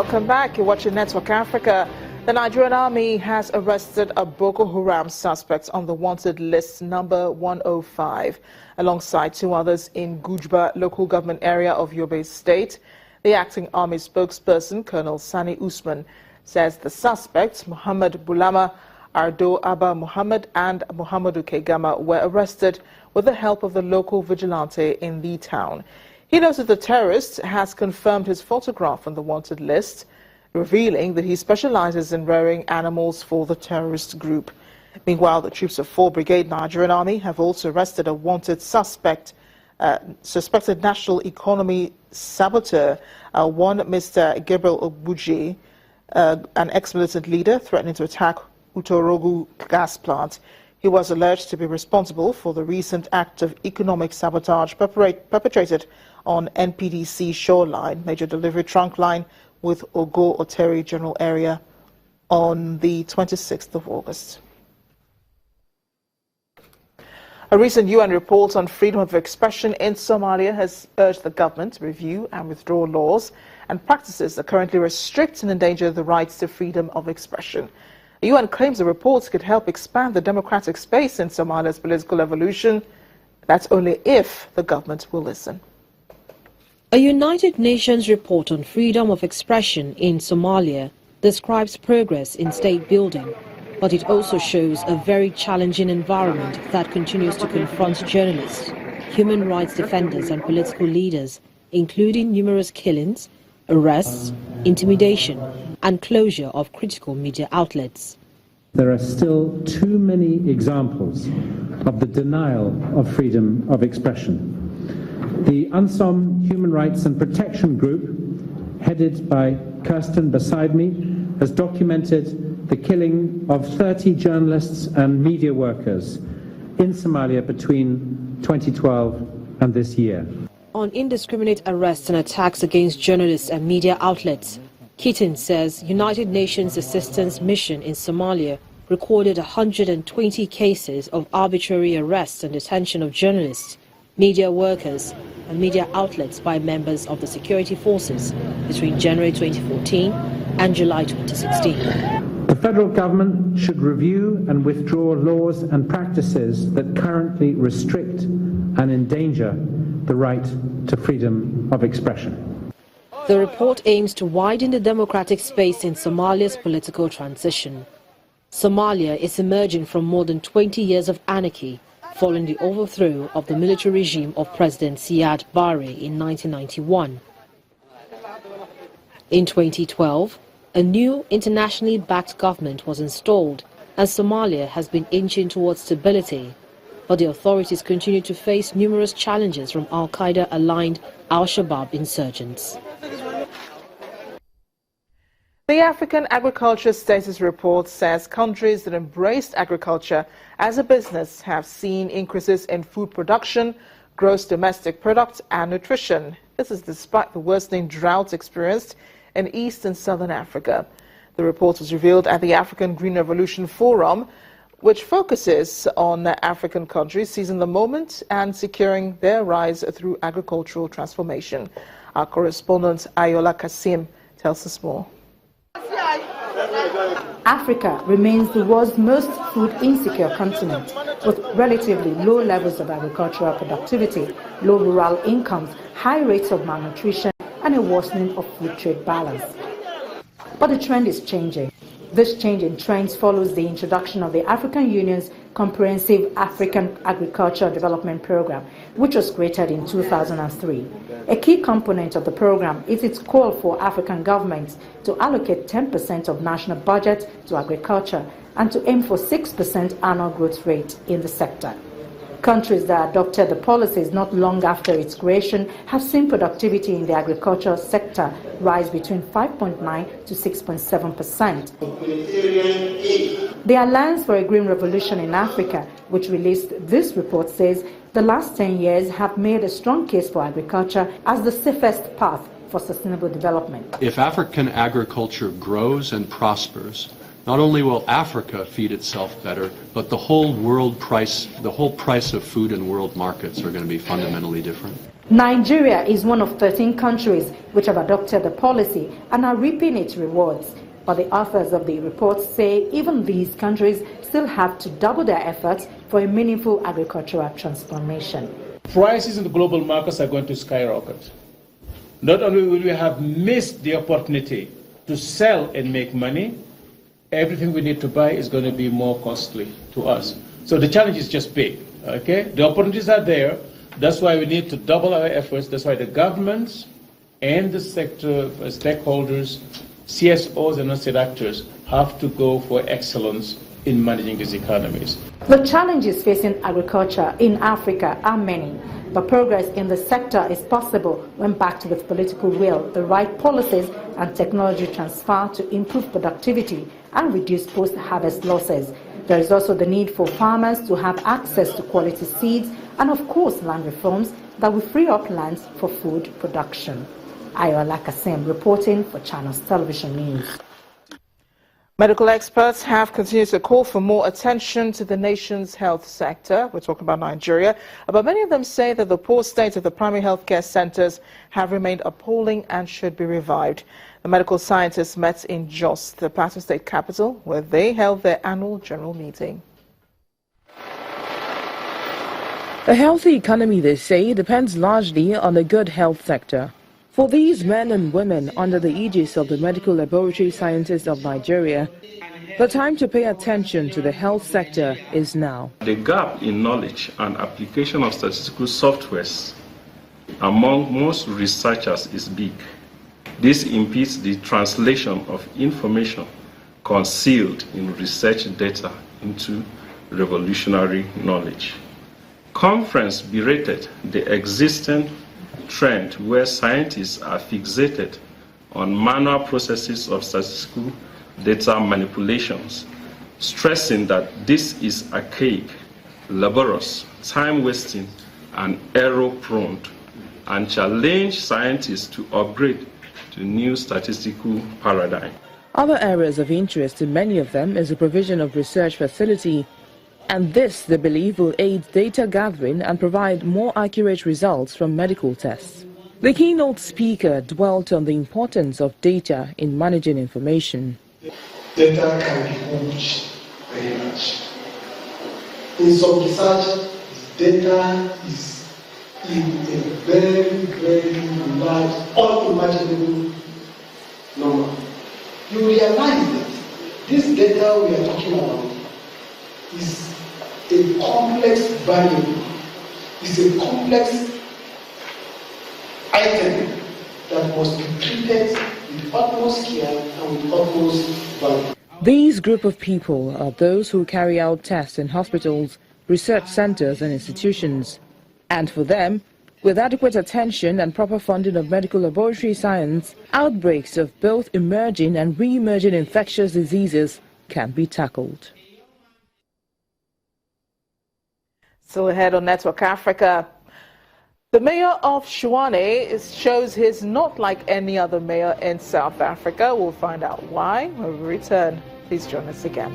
Welcome back. You're watching Network Africa. The Nigerian army has arrested a Boko Haram suspect on the wanted list number 105, alongside two others in Gujba local government area of Yobe State. The acting army spokesperson, Colonel Sani Usman, says the suspects, Muhammad Bulama, Ardo Abba Muhammad and Muhammadu Kegama, were arrested with the help of the local vigilante in the town. He notes that the terrorist has confirmed his photograph on the wanted list, revealing that he specializes in rearing animals for the terrorist group. Meanwhile, the troops of 4 Brigade Nigerian Army have also arrested a wanted suspected national economy saboteur, one Mr. Gabriel Ogbuji, an ex-militant leader threatening to attack Utorogu gas plant. He was alleged to be responsible for the recent act of economic sabotage perpetrated on NPDC shoreline, major delivery trunk line with Ogo Oteri general area on the 26th of August. A recent UN report on freedom of expression in Somalia has urged the government to review and withdraw laws and practices that currently restrict and endanger the rights to freedom of expression. The UN claims the reports could help expand the democratic space in Somalia's political evolution. That's only if the government will listen. A United Nations report on freedom of expression in Somalia describes progress in state building, but it also shows a very challenging environment that continues to confront journalists, human rights defenders and political leaders, including numerous killings, arrests, intimidation and closure of critical media outlets. There are still too many examples of the denial of freedom of expression. The UNSOM Human Rights and Protection Group, headed by Kirsten beside me, has documented the killing of 30 journalists and media workers in Somalia between 2012 and this year. On indiscriminate arrests and attacks against journalists and media outlets, Keaton says United Nations Assistance Mission in Somalia recorded 120 cases of arbitrary arrests and detention of journalists, media workers and media outlets by members of the security forces between January 2014 and July 2016. The federal government should review and withdraw laws and practices that currently restrict and endanger the right to freedom of expression. The report aims to widen the democratic space in Somalia's political transition. Somalia is emerging from more than 20 years of anarchy following the overthrow of the military regime of President Siad Barre in 1991. In 2012, a new internationally backed government was installed and Somalia has been inching towards stability. But the authorities continue to face numerous challenges from Al-Qaeda-aligned Al-Shabaab insurgents. The African Agriculture Status Report says countries that embraced agriculture as a business have seen increases in food production, gross domestic product and nutrition. This is despite the worsening droughts experienced in East and Southern Africa. The report was revealed at the African Green Revolution Forum, which focuses on African countries seizing the moment and securing their rise through agricultural transformation. Our correspondent Ayola Kasim tells us more. Africa remains the world's most food-insecure continent, with relatively low levels of agricultural productivity, low rural incomes, high rates of malnutrition, and a worsening of food trade balance. But the trend is changing. This change in trends follows the introduction of the African Union's Comprehensive African Agricultural Development Program, which was created in 2003. A key component of the program is its call for African governments to allocate 10% of national budget to agriculture and to aim for 6% annual growth rate in the sector. Countries that adopted the policies not long after its creation have seen productivity in the agricultural sector rise between 5.9 to 6.7%. The Alliance for a Green Revolution in Africa, which released this report, says the last 10 years have made a strong case for agriculture as the safest path for sustainable development. If African agriculture grows and prospers, not only will Africa feed itself better, but the whole price of food in world markets are going to be fundamentally different. Nigeria is one of 13 countries which have adopted the policy and are reaping its rewards. But the authors of the report say even these countries still have to double their efforts for a meaningful agricultural transformation. Prices in the global markets are going to skyrocket. Not only will we have missed the opportunity to sell and make money, everything we need to buy is going to be more costly to us. So the challenge is just big, okay? The opportunities are there. That's why we need to double our efforts. That's why the governments and the sector stakeholders, CSOs and non-state actors have to go for excellence in managing these economies. The challenges facing agriculture in Africa are many, but progress in the sector is possible when backed with political will, the right policies and technology transfer to improve productivity and reduce post-harvest losses. There is also the need for farmers to have access to quality seeds and, of course, land reforms that will free up lands for food production. Ayola Kasim reporting for Channels Television News. Medical experts have continued to call for more attention to the nation's health sector. We're talking about Nigeria. But many of them say that the poor state of the primary health care centers have remained appalling and should be revived. The medical scientists met in Jos, the Plateau State capital, where they held their annual general meeting. A healthy economy, they say, depends largely on a good health sector. For these men and women under the aegis of the Medical Laboratory Scientists of Nigeria, the time to pay attention to the health sector is now. The gap in knowledge and application of statistical softwares among most researchers is big. This impedes the translation of information concealed in research data into revolutionary knowledge. Conference berated the existing trend where scientists are fixated on manual processes of statistical data manipulations, stressing that this is archaic, laborious, time-wasting, and error-prone, and challenge scientists to upgrade to new statistical paradigm. Other areas of interest to many of them is the provision of research facility, and this, they believe, will aid data gathering and provide more accurate results from medical tests. The keynote speaker dwelt on the importance of data in managing information. Data can be huge, very much. In some research, data is in a very, very large, unimaginable number. You realize that this data we are talking about is a complex variable, is a complex item that must be treated with utmost care and with utmost value. These group of people are those who carry out tests in hospitals, research centers and institutions. And for them, with adequate attention and proper funding of medical laboratory science, outbreaks of both emerging and re-emerging infectious diseases can be tackled. Still ahead on Network Africa, the mayor of Shwane shows he's not like any other mayor in South Africa. We'll find out why when we return. Please join us again.